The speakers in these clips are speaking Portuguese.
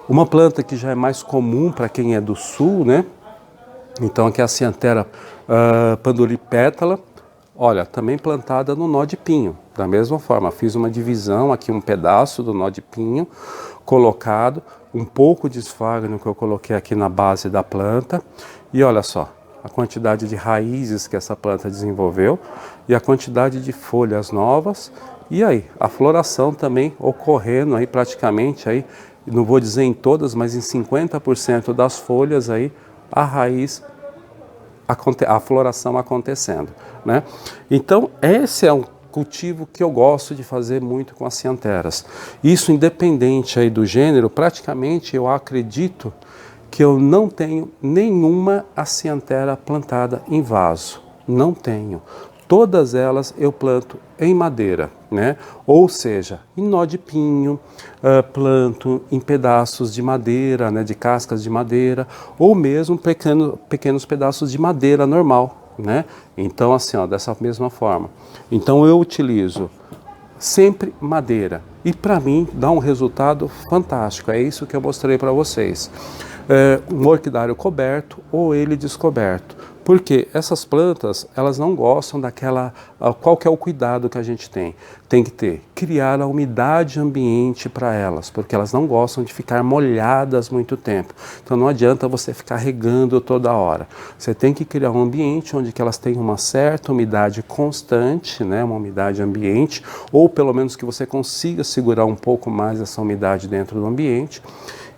Uma planta que já é mais comum para quem é do sul, né? Então aqui é a Cyanthera panduripetala, olha, também plantada no nó de pinho. Da mesma forma, fiz uma divisão aqui, um pedaço do nó de pinho colocado, um pouco de esfagno que eu coloquei aqui na base da planta. E olha só, a quantidade de raízes que essa planta desenvolveu e a quantidade de folhas novas. E aí, a floração também ocorrendo aí praticamente aí, não vou dizer em todas, mas em 50% das folhas aí, a raiz, a floração acontecendo, né? Então, esse é um cultivo que eu gosto de fazer muito com as cianteras. Isso independente aí do gênero, praticamente eu acredito que eu não tenho nenhuma aciantera plantada em vaso. Não tenho. Todas elas eu planto em madeira, né? Ou seja, em nó de pinho, planto em pedaços de madeira, né? De cascas de madeira, ou mesmo pequenos pedaços de madeira normal, né? Então assim, ó, dessa mesma forma. Então eu utilizo sempre madeira e para mim dá um resultado fantástico. É isso que eu mostrei para vocês. Um orquidário coberto ou ele descoberto. Porque essas plantas, elas não gostam daquela... Qual que é o cuidado que a gente tem? Tem que ter, criar a umidade ambiente para elas, porque elas não gostam de ficar molhadas muito tempo. Então não adianta você ficar regando toda hora. Você tem que criar um ambiente onde que elas tenham uma certa umidade constante, né? Uma umidade ambiente, ou pelo menos que você consiga segurar um pouco mais essa umidade dentro do ambiente.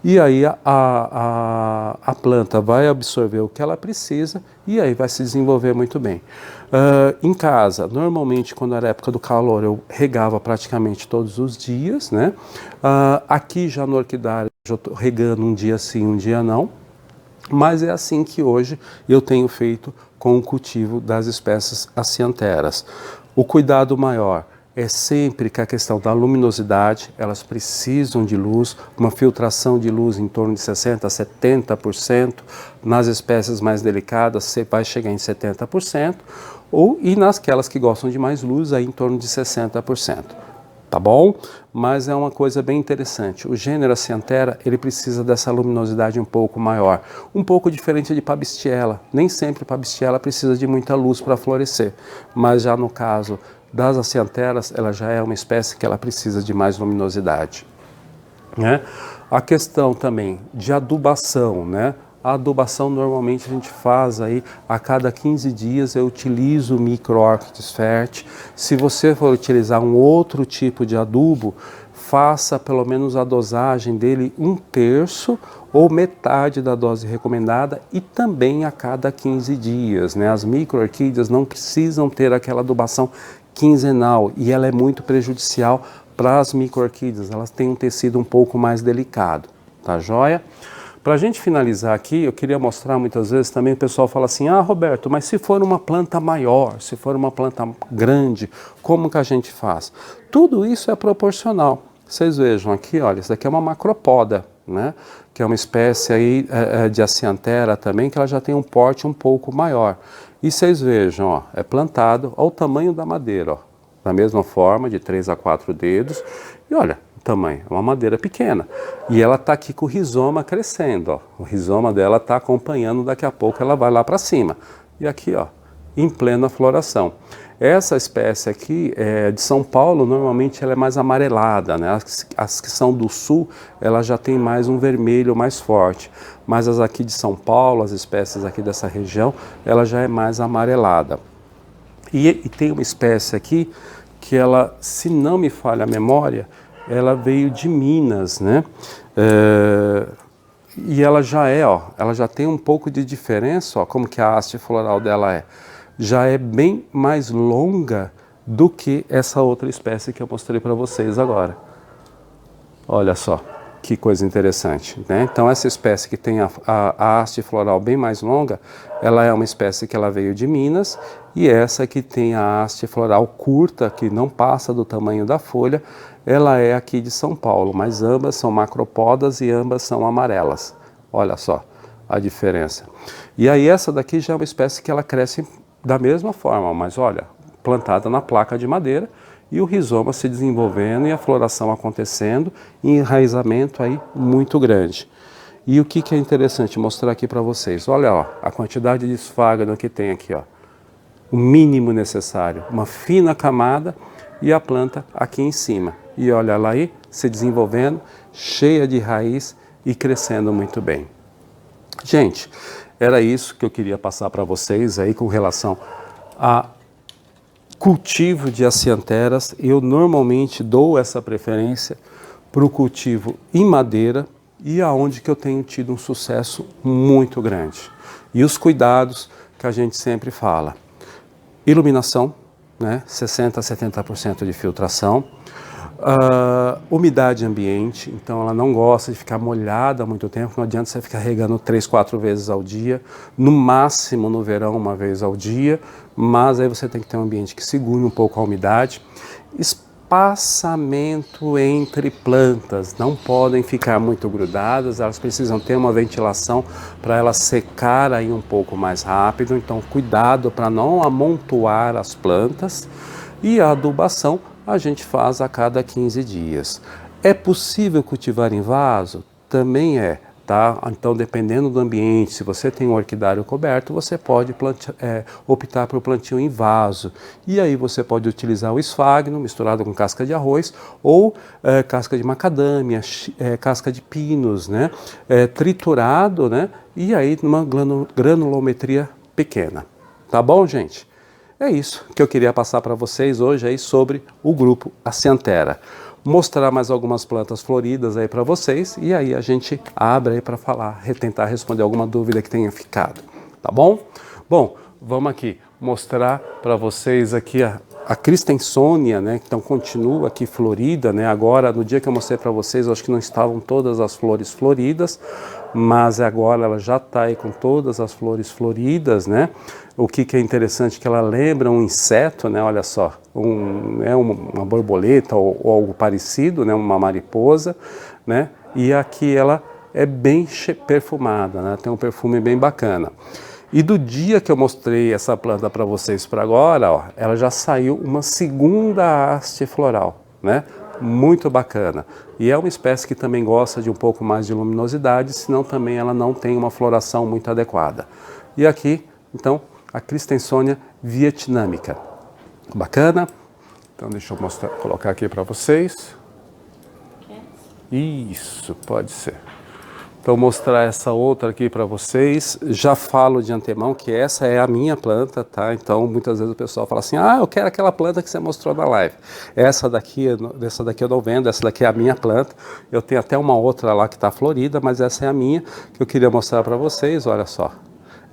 E aí a planta vai absorver o que ela precisa e aí vai se desenvolver muito bem. Em casa, normalmente quando era época do calor, eu regava praticamente todos os dias, né? Aqui já no orquidário, eu estou regando um dia sim, um dia não. Mas é assim que hoje eu tenho feito com o cultivo das espécies acianteras. O cuidado maior é sempre que a questão da luminosidade, elas precisam de luz, uma filtração de luz em torno de 60% a 70%, nas espécies mais delicadas você vai chegar em 70%, e nasquelas que gostam de mais luz, aí em torno de 60%. Tá bom? Mas é uma coisa bem interessante. O gênero Acianthera, ele precisa dessa luminosidade um pouco maior. Um pouco diferente de Pabistiela. Nem sempre Pabistiela precisa de muita luz para florescer. Mas já no caso das Aciantheras, ela já é uma espécie que ela precisa de mais luminosidade, né? A questão também de adubação, né? A adubação normalmente a gente faz aí a cada 15 dias, eu utilizo o micro-orchids fert. Se você for utilizar um outro tipo de adubo, faça pelo menos a dosagem dele 1/3 ou metade da dose recomendada e também a cada 15 dias, né? As micro-orquídeas não precisam ter aquela adubação quinzenal e ela é muito prejudicial para as micro-orquídeas, elas têm um tecido um pouco mais delicado, tá joia? Para a gente finalizar aqui, eu queria mostrar muitas vezes também, o pessoal fala assim, Roberto, mas se for uma planta maior, se for uma planta grande, como que a gente faz? Tudo isso é proporcional. Vocês vejam aqui, olha, isso daqui é uma macropoda, né? Que é uma espécie aí de Acianthera também, que ela já tem um porte um pouco maior. E vocês vejam, ó, é plantado ao tamanho da madeira, ó, da mesma forma, de 3 a 4 dedos. E olha, o tamanho, é uma madeira pequena. E ela está aqui com o rizoma crescendo, ó. O rizoma dela está acompanhando, daqui a pouco ela vai lá para cima. E aqui, ó, em plena floração. Essa espécie aqui, de São Paulo, normalmente ela é mais amarelada, né? As que são do sul, ela já tem mais um vermelho mais forte. Mas as aqui de São Paulo, as espécies aqui dessa região, ela já é mais amarelada. E tem uma espécie aqui que ela, se não me falha a memória, ela veio de Minas, né? E ela já ela já tem um pouco de diferença, ó, como que a haste floral dela é. Já é bem mais longa do que essa outra espécie que eu mostrei para vocês agora. Olha só, que coisa interessante, né? Então essa espécie que tem a haste floral bem mais longa, ela é uma espécie que ela veio de Minas, e essa que tem a haste floral curta, que não passa do tamanho da folha, ela é aqui de São Paulo, mas ambas são macropodas e ambas são amarelas. Olha só a diferença. E aí essa daqui já é uma espécie que ela cresce da mesma forma, mas olha, plantada na placa de madeira, e o rizoma se desenvolvendo e a floração acontecendo e enraizamento aí muito grande. E o que é interessante mostrar aqui para vocês? Olha, ó, a quantidade de esfágano que tem aqui, ó. O mínimo necessário, uma fina camada e a planta aqui em cima. E olha lá aí, se desenvolvendo, cheia de raiz e crescendo muito bem. Gente, era isso que eu queria passar para vocês aí com relação a cultivo de acianteras. Eu normalmente dou essa preferência para o cultivo em madeira e aonde que eu tenho tido um sucesso muito grande. E os cuidados que a gente sempre fala. Iluminação, né? 60% a 70% de filtração. Umidade ambiente, então ela não gosta de ficar molhada há muito tempo, não adianta você ficar regando 3, 4 vezes ao dia, no máximo no verão uma vez ao dia, mas aí você tem que ter um ambiente que segure um pouco a umidade. Espaçamento entre plantas, não podem ficar muito grudadas, elas precisam ter uma ventilação para elas secar aí um pouco mais rápido, então cuidado para não amontoar as plantas. E a adubação a gente faz a cada 15 dias. É possível cultivar em vaso? Também é, tá? Então, dependendo do ambiente, se você tem um orquidário coberto, você pode optar por plantio em vaso. E aí você pode utilizar o esfagno misturado com casca de arroz ou casca de macadâmia, casca de pinos, né? Triturado, né? E aí numa granulometria pequena. Tá bom, gente? É isso que eu queria passar para vocês hoje aí sobre o grupo Acianthera. Mostrar mais algumas plantas floridas aí para vocês e aí a gente abre aí para falar, tentar responder alguma dúvida que tenha ficado, tá bom? Bom, vamos aqui mostrar para vocês aqui a Christenssonia, né? Então continua aqui florida, né? Agora, no dia que eu mostrei para vocês, eu acho que não estavam todas as flores floridas, mas agora ela já está aí com todas as flores floridas, né? O que é interessante é que ela lembra um inseto, né? Olha só, uma borboleta ou algo parecido, né? Uma mariposa, né? E aqui ela é bem perfumada, né? Tem um perfume bem bacana. E do dia que eu mostrei essa planta para vocês para agora, ó, ela já saiu uma segunda haste floral, né? Muito bacana. E é uma espécie que também gosta de um pouco mais de luminosidade, senão também ela não tem uma floração muito adequada. E aqui, então, a Christenssonia vietnamica. Bacana? Então deixa eu colocar aqui para vocês. Isso, pode ser. Então mostrar essa outra aqui para vocês. Já falo de antemão que essa é a minha planta, tá? Então muitas vezes o pessoal fala assim, eu quero aquela planta que você mostrou na live. Essa daqui eu não vendo, essa daqui é a minha planta. Eu tenho até uma outra lá que está florida, mas essa é a minha que eu queria mostrar para vocês, olha só.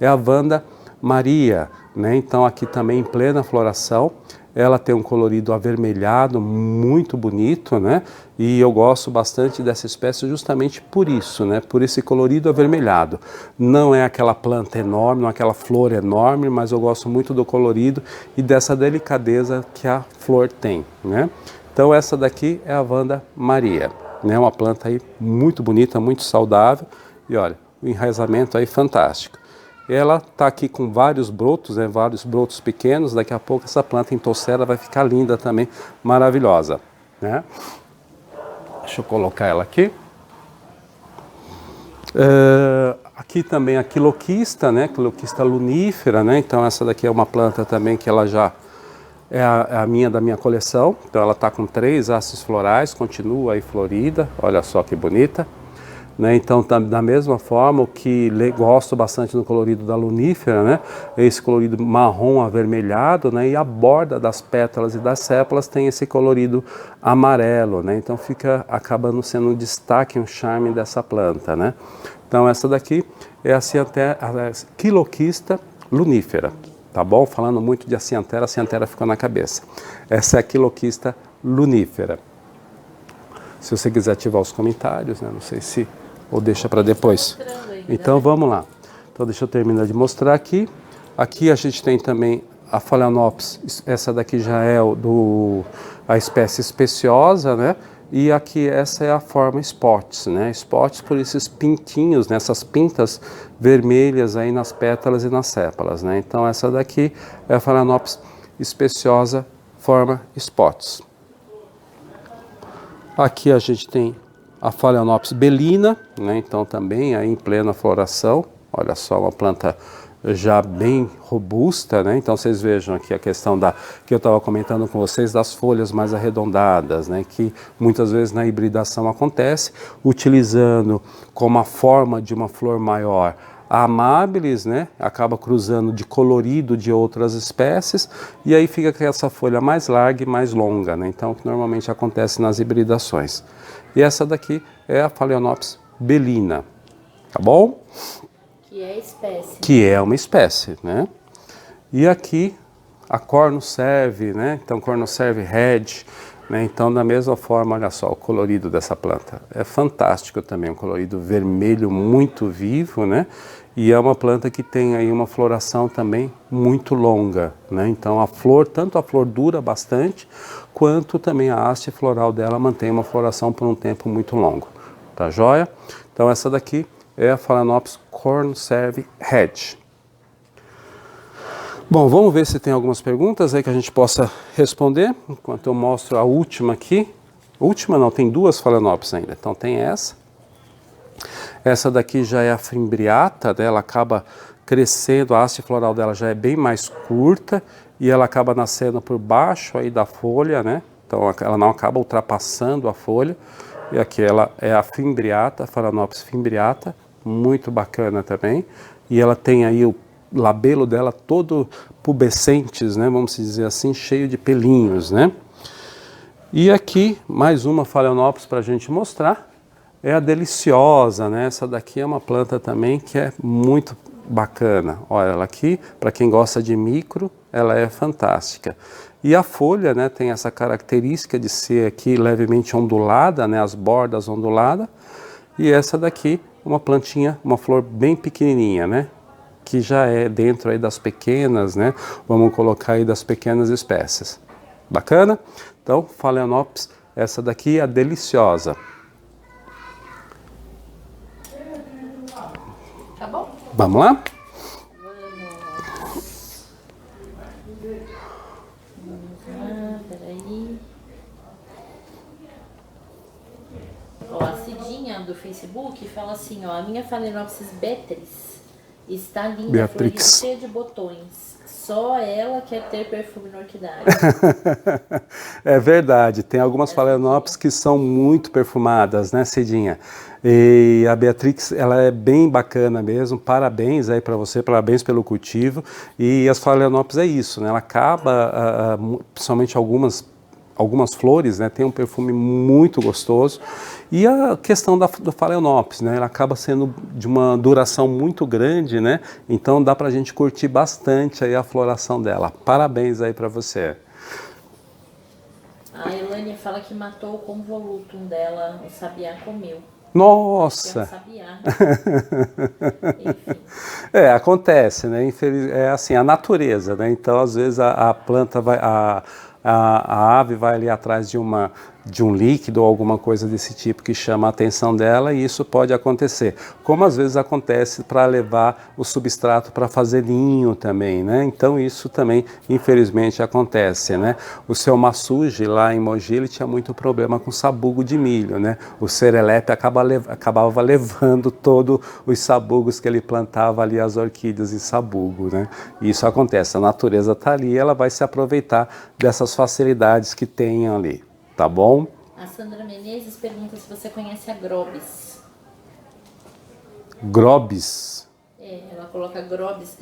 É a Vanda Maria, né? Então aqui também em plena floração. Ela tem um colorido avermelhado muito bonito, né? E eu gosto bastante dessa espécie justamente por isso, né? Por esse colorido avermelhado. Não é aquela planta enorme, não é aquela flor enorme, mas eu gosto muito do colorido e dessa delicadeza que a flor tem, né? Então essa daqui é a Vanda Maria, né? Uma planta aí muito bonita, muito saudável e olha, o enraizamento aí fantástico. Ela está aqui com vários brotos, né, vários brotos pequenos. Daqui a pouco essa planta em toucera vai ficar linda também, maravilhosa, né? Deixa eu colocar ela aqui. Aqui também a quiloquista, né, quiloquista lunífera, né? Então essa daqui é uma planta também que ela já é a minha da minha coleção. Então ela está com 3 hastes florais, continua aí florida. Olha só que bonita. Né, então, da mesma forma, o que gosto bastante no colorido da lunífera, né, é esse colorido marrom avermelhado, né, e a borda das pétalas e das sépalas tem esse colorido amarelo, né, então fica acabando sendo um destaque, um charme dessa planta, né. Então essa daqui é a quiloquista lunífera, tá bom? Falando muito de acianthera, a acianthera ficou na cabeça. Essa é a quiloquista lunífera. Se você quiser ativar os comentários, né, não sei se... ou deixa para depois. Então vamos lá. Então deixa eu terminar de mostrar aqui. Aqui a gente tem também a Phalaenopsis. Essa daqui já é a espécie especiosa, né? E aqui essa é a forma spots, né? Spots por esses pintinhos, né? Essas pintas vermelhas aí nas pétalas e nas sépalas, né? Então essa daqui é a Phalaenopsis especiosa forma spots. Aqui a gente tem a Phalaenopsis belina, né? Então também aí em plena floração. Olha só, uma planta já bem robusta, né? Então vocês vejam aqui a questão que eu estava comentando com vocês das folhas mais arredondadas, né? Que muitas vezes na hibridação acontece, utilizando como a forma de uma flor maior a amabilis, né? Acaba cruzando de colorido de outras espécies e aí fica com essa folha mais larga e mais longa, né? Então o que normalmente acontece nas hibridações. E essa daqui é a Phalaenopsis belina, tá bom? Que é espécie. Que é uma espécie, né? E aqui a Cornucerve, né? Então Cornucerve red, né? Então da mesma forma, olha só o colorido dessa planta. É fantástico também, um colorido vermelho muito vivo, né? E é uma planta que tem aí uma floração também muito longa, né? Então a flor, tanto a flor dura bastante, quanto também a haste floral dela mantém uma floração por um tempo muito longo. Tá joia? Então essa daqui é a Phalaenopsis Cornucerve red. Bom, vamos ver se tem algumas perguntas aí que a gente possa responder, enquanto eu mostro a última aqui. Última não, tem duas Phalaenopsis ainda. Então tem essa. Essa daqui já é a fimbriata, né? Ela acaba crescendo, a haste floral dela já é bem mais curta e ela acaba nascendo por baixo aí da folha, né? Então ela não acaba ultrapassando a folha. E aqui ela é a fimbriata, Phalaenopsis fimbriata, muito bacana também. E ela tem aí o labelo dela todo pubescentes, né? Vamos dizer assim, cheio de pelinhos, né? E aqui mais uma Phalaenopsis para a gente mostrar. É a deliciosa, né? Essa daqui é uma planta também que é muito bacana. Olha ela aqui, para quem gosta de micro, ela é fantástica. E a folha, né, tem essa característica de ser aqui levemente ondulada, né, as bordas onduladas. E essa daqui, uma plantinha, uma flor bem pequenininha, né, que já é dentro aí das pequenas, né, vamos colocar aí das pequenas espécies. Bacana? Então, Phalaenopsis, essa daqui é a deliciosa. Tá bom? Vamos lá? Peraí. Ó, a Cidinha do Facebook fala assim, ó, a minha Phalaenopsis Beatrix está linda, Beatrix. cheia de botões. Só ela quer ter perfume no orquidário. É verdade, tem algumas Phalaenopsis que são muito perfumadas, né, Cidinha? E a Beatrix, ela é bem bacana mesmo, parabéns aí para você, parabéns pelo cultivo. E as Phalaenopsis é isso, né? Ela acaba, principalmente algumas flores, né, tem um perfume muito gostoso. E a questão do Phalaenopsis, né, ela acaba sendo de uma duração muito grande, né, então dá para a gente curtir bastante aí a floração dela. Parabéns aí para você. A Elânia fala que matou o convolutum dela, o sabiá comeu. Nossa! É um sabiá. Enfim. É, acontece, né? É assim, a natureza, né? Então, às vezes, a planta vai, a ave vai ali atrás de um líquido ou alguma coisa desse tipo que chama a atenção dela e isso pode acontecer. Como às vezes acontece para levar o substrato para fazer ninho também, né? Então isso também, infelizmente, acontece, né? O seu Massuji lá em Mogi, ele tinha muito problema com sabugo de milho, né? O serelepe acabava levando todos os sabugos que ele plantava ali, as orquídeas em sabugo, né? E isso acontece, a natureza está ali, ela vai se aproveitar dessas facilidades que tem ali. Tá bom? A Sandra Menezes pergunta se você conhece a Grobis. Grobis. É, ela coloca Grobis,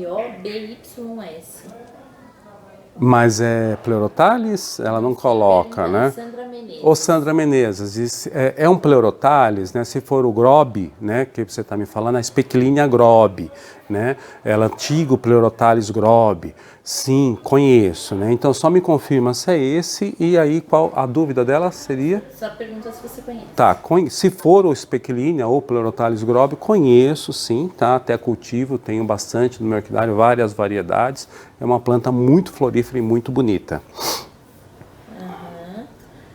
Grobys. Mas é Pleurotalis? Ela não coloca, né? Sandra Menezes. Ô Sandra Menezes, é um Pleurotalis, né? Se for o Grob, né? Que você está me falando, a Specklinia grob, né? Ela antigo Pleurotalis grob. Sim, conheço, né? Então só me confirma se é esse e aí qual a dúvida dela seria? Só pergunta se você conhece. Tá, se for o Specklinia ou Pleurotalis grob, conheço sim, tá? Até cultivo, tenho bastante no meu orquidário, várias variedades. É uma planta muito florífera e muito bonita. Uhum.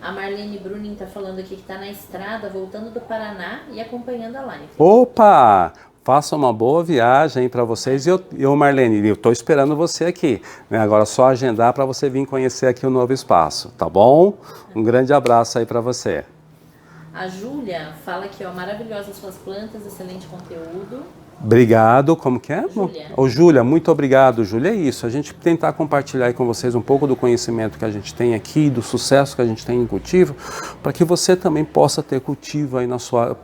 A Marlene Brunin tá falando aqui que tá na estrada, voltando do Paraná e acompanhando a live. Opa! Faça uma boa viagem para vocês. E eu, Marlene, eu estou esperando você aqui, né? Agora é só agendar para você vir conhecer aqui o novo espaço, tá bom? Um grande abraço aí para você. A Júlia fala que, ó, maravilhosas suas plantas, excelente conteúdo. Obrigado, como que é? Júlia. Ô, Júlia, muito obrigado, Júlia. É isso, a gente tentar compartilhar aí com vocês um pouco do conhecimento que a gente tem aqui, do sucesso que a gente tem em cultivo, para que você também possa ter cultivo aí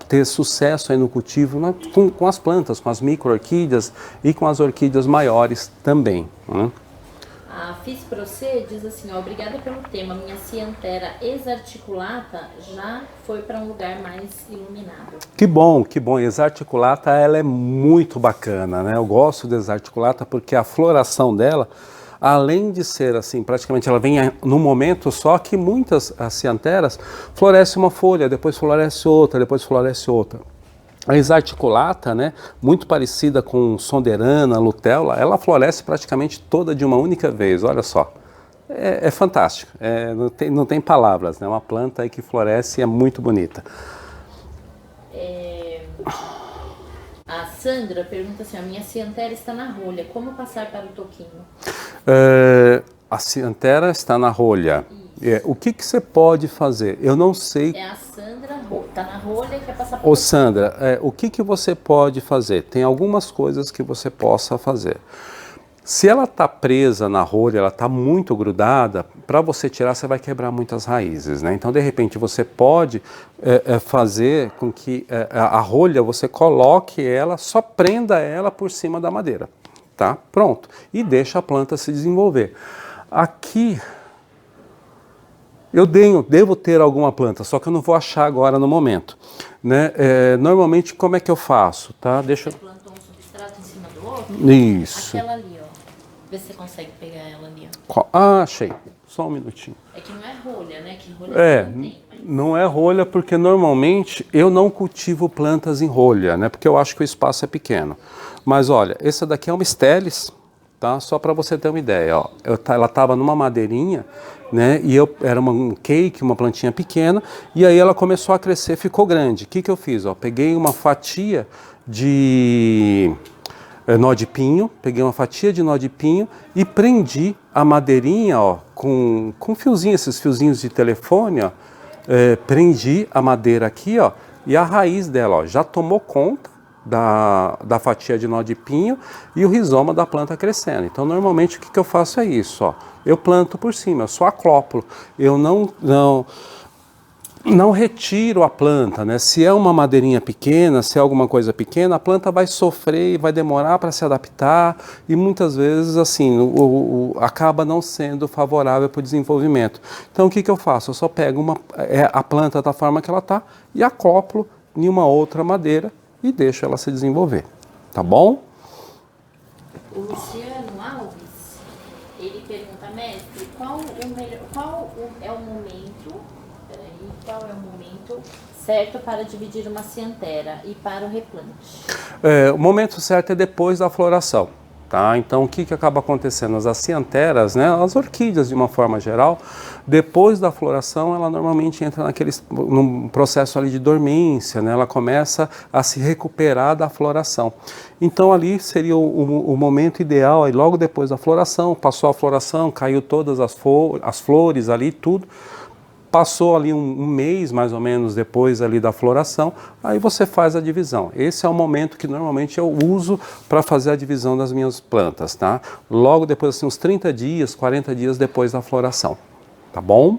ter sucesso aí no cultivo, né, com as plantas, com as micro-orquídeas e com as orquídeas maiores também, né? A Fiz Pro C diz assim, ó, obrigada pelo tema, minha Cianthera exarticulata já foi para um lugar mais iluminado. Que bom, que bom. Exarticulata, ela é muito bacana, né? Eu gosto de exarticulata porque a floração dela, além de ser assim, praticamente ela vem no momento só que muitas cianteras floresce uma folha, depois floresce outra, depois floresce outra. A exarticulata, né, muito parecida com sonderana, luteola, ela floresce praticamente toda de uma única vez, olha só. É fantástico, não tem palavras, né? Uma planta aí que floresce e é muito bonita. A Sandra pergunta assim, a minha Cianthera está na rolha, como passar para o toquinho? A Cianthera está na rolha. O que você pode fazer? Eu não sei. É a Sandra, está na rolha e quer passar para o Ô toquinho. Sandra, o que você pode fazer? Tem algumas coisas que você possa fazer. Se ela está presa na rolha, ela está muito grudada, para você tirar você vai quebrar muitas raízes, né? Então de repente você pode fazer com que a rolha você coloque ela, só prenda ela por cima da madeira, tá? Pronto. E deixa a planta se desenvolver. Aqui eu devo ter alguma planta, só que eu não vou achar agora no momento, né? Normalmente como é que eu faço, tá? Você plantou um substrato em cima do outro? Isso. Aquela ali, ó. Vê se você consegue pegar ela ali, ó. Ah, achei. Só um minutinho. É que não é rolha, né? Que rolha não tem, mas... Não é rolha porque normalmente eu não cultivo plantas em rolha, né? Porque eu acho que o espaço é pequeno. Mas olha, essa daqui é uma Stelis, tá? Só para você ter uma ideia, ó. Ela estava numa madeirinha, né? E era um cake, uma plantinha pequena, e aí ela começou a crescer, ficou grande. O que eu fiz? Ó? Peguei uma fatia de nó de pinho, peguei uma fatia de nó de pinho e prendi a madeirinha, ó, com fiozinho, esses fiozinhos de telefone, ó, prendi a madeira aqui, ó, e a raiz dela, ó, já tomou conta da fatia de nó de pinho e o rizoma da planta crescendo. Então, normalmente, o que eu faço é isso, ó, eu planto por cima, eu só acoplo, eu não retiro a planta, né? Se é uma madeirinha pequena, se é alguma coisa pequena, a planta vai sofrer e vai demorar para se adaptar e muitas vezes assim acaba não sendo favorável para o desenvolvimento. Então o que eu faço? Eu só pego a planta da forma que ela está e acoplo em uma outra madeira e deixo ela se desenvolver, tá bom? O Luciano Alves, ele pergunta, mestre, qual é o momento certo para dividir uma cianthera e para o replante? O momento certo é depois da floração, tá? Então o que acaba acontecendo? As cianteras, né, as orquídeas de uma forma geral, depois da floração ela normalmente entra num processo ali de dormência, né? Ela começa a se recuperar da floração. Então ali seria o momento ideal, aí logo depois da floração, passou a floração, caiu todas as flores ali, tudo. Passou ali um mês, mais ou menos, depois ali da floração, aí você faz a divisão. Esse é o momento que normalmente eu uso para fazer a divisão das minhas plantas, tá? Logo depois, assim, uns 30 dias, 40 dias depois da floração, tá bom?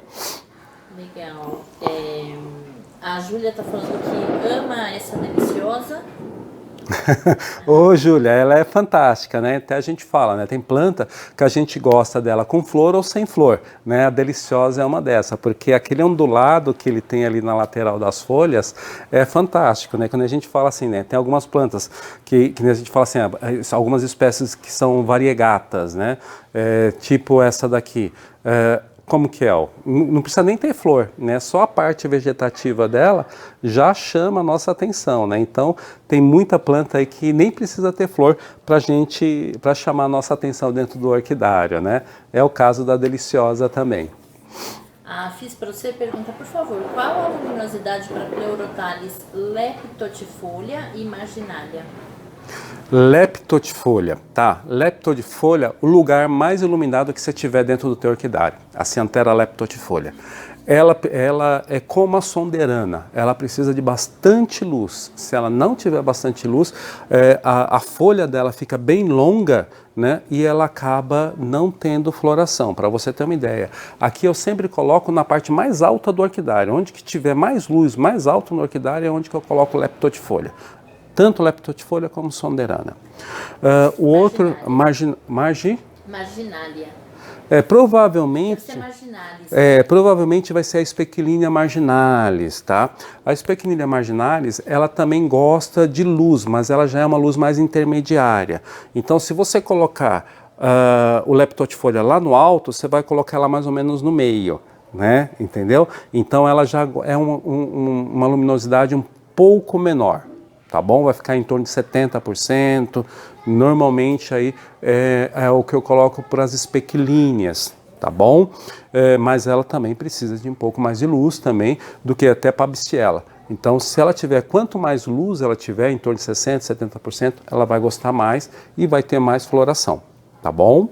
Legal. A Júlia está falando que ama essa deliciosa. Ô, Júlia, ela é fantástica, né? Até a gente fala, né? Tem planta que a gente gosta dela com flor ou sem flor, né? A deliciosa é uma dessa, porque aquele ondulado que ele tem ali na lateral das folhas é fantástico, né? Quando a gente fala assim, né? Tem algumas plantas que a gente fala assim, algumas espécies que são variegatas, né? Tipo essa daqui. Como que é? Não precisa nem ter flor, né? Só a parte vegetativa dela já chama a nossa atenção, né? Então tem muita planta aí que nem precisa ter flor para chamar a nossa atenção dentro do orquidário, né? É o caso da deliciosa também. A Fiz para você pergunta, por favor, qual a luminosidade para Pleurotalis leptotifolia e marginalia? Leptotifolha, tá? Leptotifolha, o lugar mais iluminado que você tiver dentro do teu orquidário. A Cyanthera leptotifolha. Ela é como a sonderana, ela precisa de bastante luz. Se ela não tiver bastante luz, a folha dela fica bem longa, né? E ela acaba não tendo floração. Para você ter uma ideia, aqui eu sempre coloco na parte mais alta do orquidário. Onde que tiver mais luz, mais alto no orquidário, é onde que eu coloco leptotifolha. Tanto leptotifolha como sonderana. O outro, Marginália. Provavelmente, Deve ser marginalis. provavelmente vai ser a Speculinia marginalis, tá? A Speculinia marginalis, ela também gosta de luz, mas ela já é uma luz mais intermediária. Então, se você colocar o leptotifolha lá no alto, você vai colocar ela mais ou menos no meio, né? Entendeu? Então, ela já é uma luminosidade um pouco menor. Tá bom? Vai ficar em torno de 70%. Normalmente aí é o que eu coloco para as espequilíneas, tá bom? Mas ela também precisa de um pouco mais de luz também do que até para a Bistiella. Então, se ela tiver, quanto mais luz ela tiver, em torno de 60%, 70%, ela vai gostar mais e vai ter mais floração, tá bom?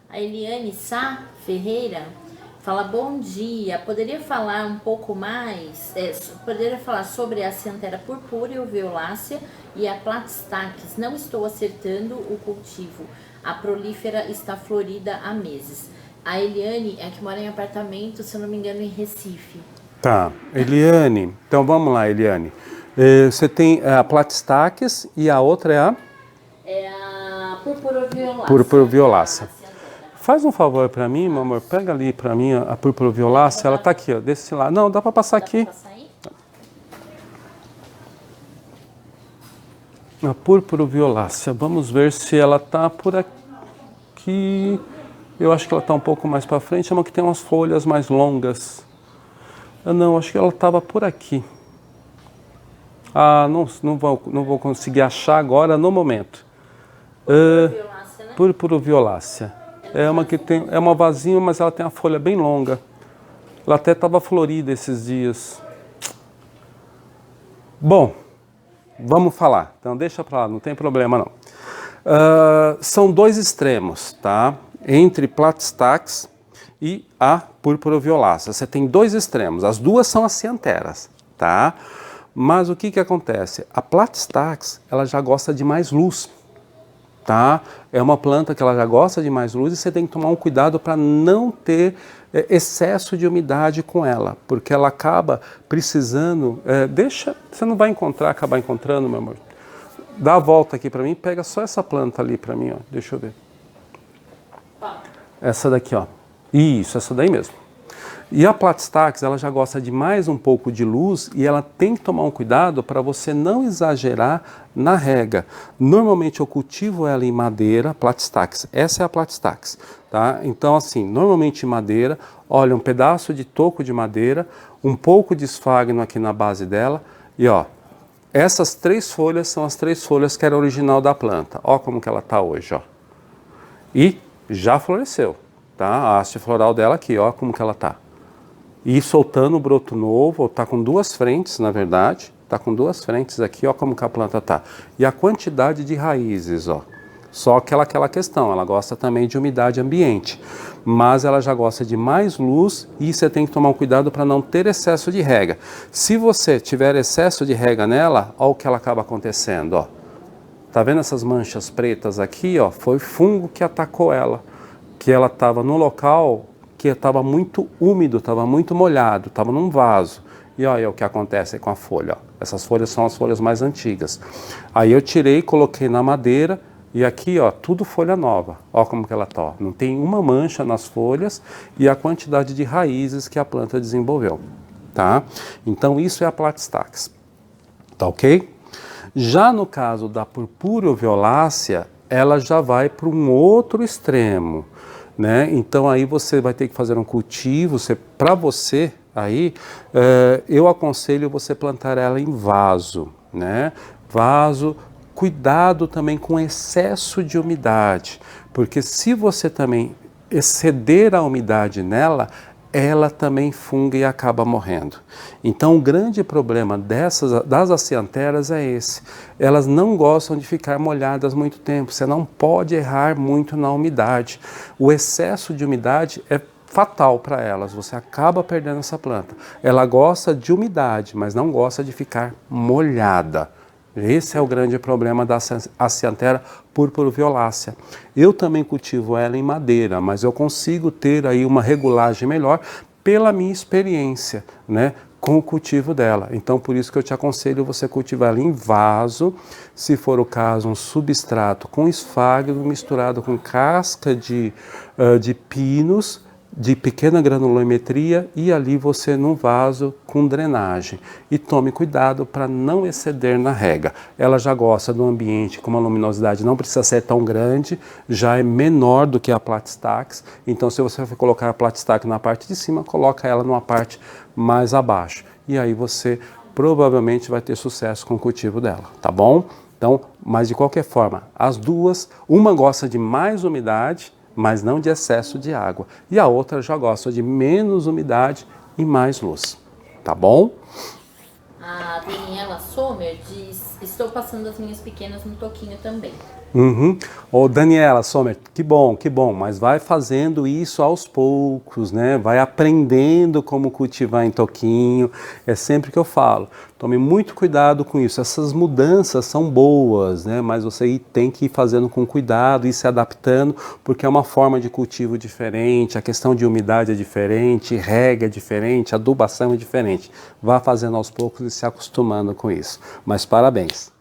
A Eliane Sá Ferreira fala, bom dia, poderia falar um pouco mais, poderia falar sobre a Cyanthera purpúrea violácea e a Platystax. Não estou acertando o cultivo, a prolífera está florida há meses. A Eliane é que mora em apartamento, se eu não me engano, em Recife. Tá, Eliane, então vamos lá, Eliane. Você tem a Platystax e a outra é a? É a púrpura violácea. Púrpura violácea. Faz um favor para mim, meu amor, pega ali para mim a púrpura violácea, ela tá aqui, ó, desse lado. Não, dá para passar aqui. A púrpura violácea, vamos ver se ela tá por aqui. Eu acho que ela tá um pouco mais para frente, é uma que tem umas folhas mais longas. Não, acho que ela estava por aqui. Não vou conseguir achar agora no momento. Púrpura violácea. É uma que tem, é uma vasinha, mas ela tem a folha bem longa. Ela até estava florida esses dias. Bom, vamos falar. Então deixa para lá, não tem problema não. São dois extremos, tá? Entre Platystax e a púrpura violácea. Você tem dois extremos. As duas são as cianteras, tá? Mas o que acontece? A Platystax, ela já gosta de mais luz. Tá? É uma planta que ela já gosta de mais luz e você tem que tomar um cuidado para não ter excesso de umidade com ela, porque ela acaba precisando, você não vai acabar encontrando, meu amor. Dá a volta aqui para mim, pega só essa planta ali para mim, ó. Deixa eu ver. Essa daqui, ó. Isso, essa daí mesmo. E a Platystax, ela já gosta de mais um pouco de luz e ela tem que tomar um cuidado para você não exagerar na rega. Normalmente eu cultivo ela em madeira, Platystax. Essa é a Platystax, tá? Então assim, normalmente em madeira, olha, um pedaço de toco de madeira, um pouco de esfagno aqui na base dela e ó, essas 3 folhas são as 3 folhas que era original da planta. Ó como que ela tá hoje, ó. E já floresceu, tá? A haste floral dela aqui, ó como que ela tá. E soltando o broto novo, está com 2 frentes, na verdade, está com 2 frentes aqui, ó como que a planta está. E a quantidade de raízes, ó. Só que aquela questão, ela gosta também de umidade ambiente, mas ela já gosta de mais luz e você tem que tomar um cuidado para não ter excesso de rega. Se você tiver excesso de rega nela, ó o que ela acaba acontecendo, ó. Tá vendo essas manchas pretas aqui, ó? Foi fungo que atacou ela, que ela estava no local que estava muito úmido, estava muito molhado, estava num vaso. E olha o que acontece com a folha. Ó. Essas folhas são as folhas mais antigas. Aí eu tirei, coloquei na madeira e aqui, ó, tudo folha nova. Ó como que ela tá. Ó. Não tem uma mancha nas folhas e a quantidade de raízes que a planta desenvolveu. Tá? Então isso é a Platystax. Tá ok? Já no caso da purpúrea violácea, ela já vai para um outro extremo. Né? Então aí você vai ter que fazer um cultivo, para você aí, eu aconselho você plantar ela em vaso, né? Vaso, cuidado também com excesso de umidade, porque se você também exceder a umidade nela, ela também funga e acaba morrendo. Então o grande problema das acianteras é esse. Elas não gostam de ficar molhadas muito tempo. Você não pode errar muito na umidade. O excesso de umidade é fatal para elas, você acaba perdendo essa planta. Ela gosta de umidade, mas não gosta de ficar molhada. Esse é o grande problema da acianthera purpuro-violácea. Eu também cultivo ela em madeira, mas eu consigo ter aí uma regulagem melhor pela minha experiência, né, com o cultivo dela. Então, por isso que eu te aconselho você cultivar ela em vaso, se for o caso, um substrato com esfagno misturado com casca de pinos, de pequena granulometria, e ali você num vaso com drenagem. E tome cuidado para não exceder na rega. Ela já gosta do ambiente com uma luminosidade, não precisa ser tão grande, já é menor do que a Platystax. Então, se você for colocar a Platystax na parte de cima, coloca ela numa parte mais abaixo. E aí você provavelmente vai ter sucesso com o cultivo dela, tá bom? Então, mas de qualquer forma, as duas, uma gosta de mais umidade, mas não de excesso de água. E a outra já gosta de menos umidade e mais luz. Tá bom? A Daniela Sommer diz: estou passando as minhas pequenas no toquinho também. Ô Daniela Sommer, que bom, mas vai fazendo isso aos poucos, né? Vai aprendendo como cultivar em toquinho. É sempre que eu falo, tome muito cuidado com isso. Essas mudanças são boas, né? Mas você tem que ir fazendo com cuidado e se adaptando, porque é uma forma de cultivo diferente, a questão de umidade é diferente, rega é diferente, adubação é diferente. Vá fazendo aos poucos e se acostumando com isso. Mas parabéns.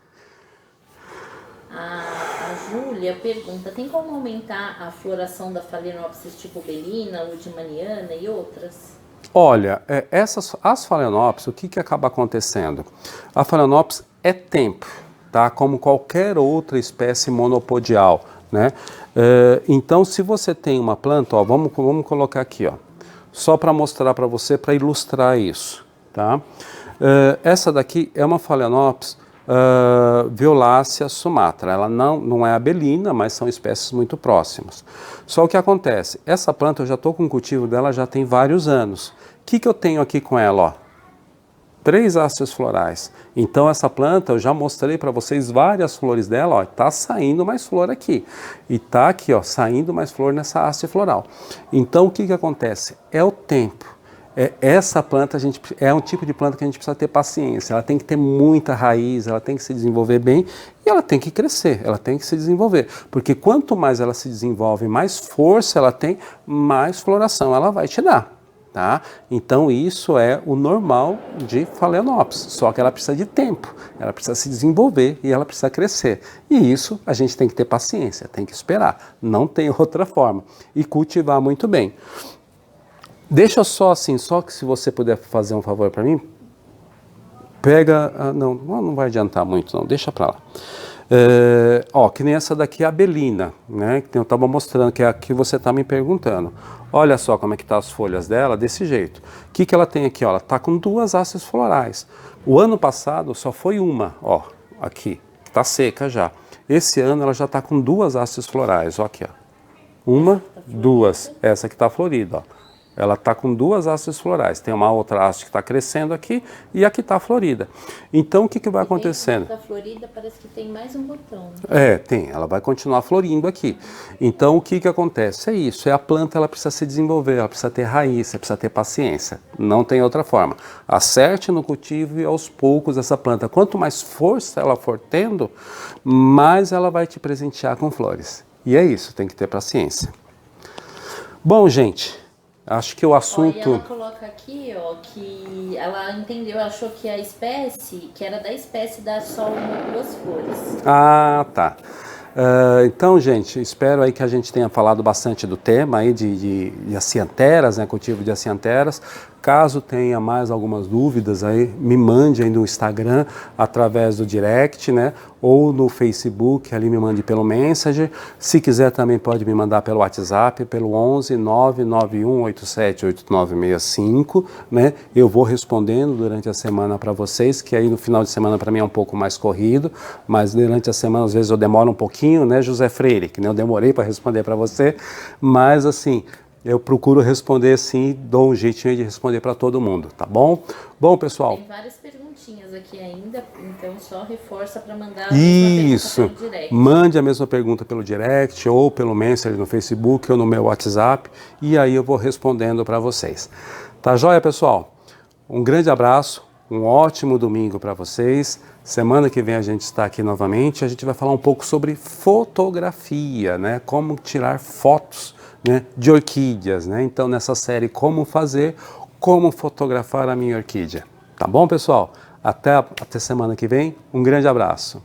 A Júlia pergunta: tem como aumentar a floração da Phalaenopsis tipo Belina, Ludmaniana e outras? Olha, as Phalaenopsis, o que acaba acontecendo? A Phalaenopsis é tempo, tá? Como qualquer outra espécie monopodial, né? Então, se você tem uma planta, ó, vamos colocar aqui, ó, só para mostrar para você, para ilustrar isso, tá? Essa daqui é uma Phalaenopsis Violácea sumatra. Ela não é abelina, mas são espécies muito próximas. Só o que acontece, essa planta eu já estou com o cultivo dela já tem vários anos. O que eu tenho aqui com ela? Ó? 3 hastes florais. Então essa planta eu já mostrei para vocês várias flores dela, ó, tá saindo mais flor aqui. E tá aqui, ó, saindo mais flor nessa haste floral. Então o que acontece? É o tempo. Essa planta é um tipo de planta que a gente precisa ter paciência, ela tem que ter muita raiz, ela tem que se desenvolver bem e ela tem que crescer, ela tem que se desenvolver, porque quanto mais ela se desenvolve, mais força ela tem, mais floração ela vai te dar, tá? Então isso é o normal de Phalaenopsis, só que ela precisa de tempo, ela precisa se desenvolver e ela precisa crescer, e isso a gente tem que ter paciência, tem que esperar, não tem outra forma, e cultivar muito bem. Deixa só assim, só que se você puder fazer um favor para mim, pega, não vai adiantar muito não, deixa para lá. Ó, que nem essa daqui é a Belina, né, que eu estava mostrando, que é a que você está me perguntando. Olha só como é que tá as folhas dela, desse jeito. O que ela tem aqui, ó? Ela tá com 2 hastes florais. O ano passado só foi uma, ó, aqui, que tá seca já. Esse ano ela já tá com 2 hastes florais, ó aqui, ó. 1, 2, essa aqui tá florida, ó. Ela está com 2 hastes florais. Tem uma outra haste que está crescendo aqui e aqui está florida. Então, o que vai acontecendo? Está florida, parece que tem mais um botão. Tem. Ela vai continuar florindo aqui. Então, o que acontece? É isso. A planta, ela precisa se desenvolver, ela precisa ter raiz, ela precisa ter paciência. Não tem outra forma. Acerte no cultivo e, aos poucos, essa planta, quanto mais força ela for tendo, mais ela vai te presentear com flores. E é isso. Tem que ter paciência. Bom, gente... Acho que o assunto... Ela coloca aqui, ó, que ela entendeu, ela achou que a espécie, que era da espécie da só 1 ou 2 flores. Ah, tá. Então, gente, espero aí que a gente tenha falado bastante do tema aí de acianteras, né, cultivo de acianteras. Caso tenha mais algumas dúvidas aí, me mande aí no Instagram, através do direct, né? Ou no Facebook, ali me mande pelo Messenger. Se quiser também pode me mandar pelo WhatsApp, pelo 11 991 87 8965, né? Eu vou respondendo durante a semana para vocês, que aí no final de semana para mim é um pouco mais corrido, mas durante a semana às vezes eu demoro um pouquinho, né, José Freire, que nem eu demorei para responder para você, mas assim... eu procuro responder sim, dou um jeitinho de responder para todo mundo, tá bom? Bom, pessoal. Tem várias perguntinhas aqui ainda, então só reforça para mandar a mesma pergunta pelo direct. Mande a mesma pergunta pelo direct ou pelo Messenger no Facebook ou no meu WhatsApp e aí eu vou respondendo para vocês. Tá joia, pessoal? Um grande abraço, um ótimo domingo para vocês. Semana que vem a gente está aqui novamente, a gente vai falar um pouco sobre fotografia, né? Como tirar fotos, né, de orquídeas, né? Então, nessa série Como Fazer, como fotografar a minha orquídea. Tá bom, pessoal? Até semana que vem. Um grande abraço.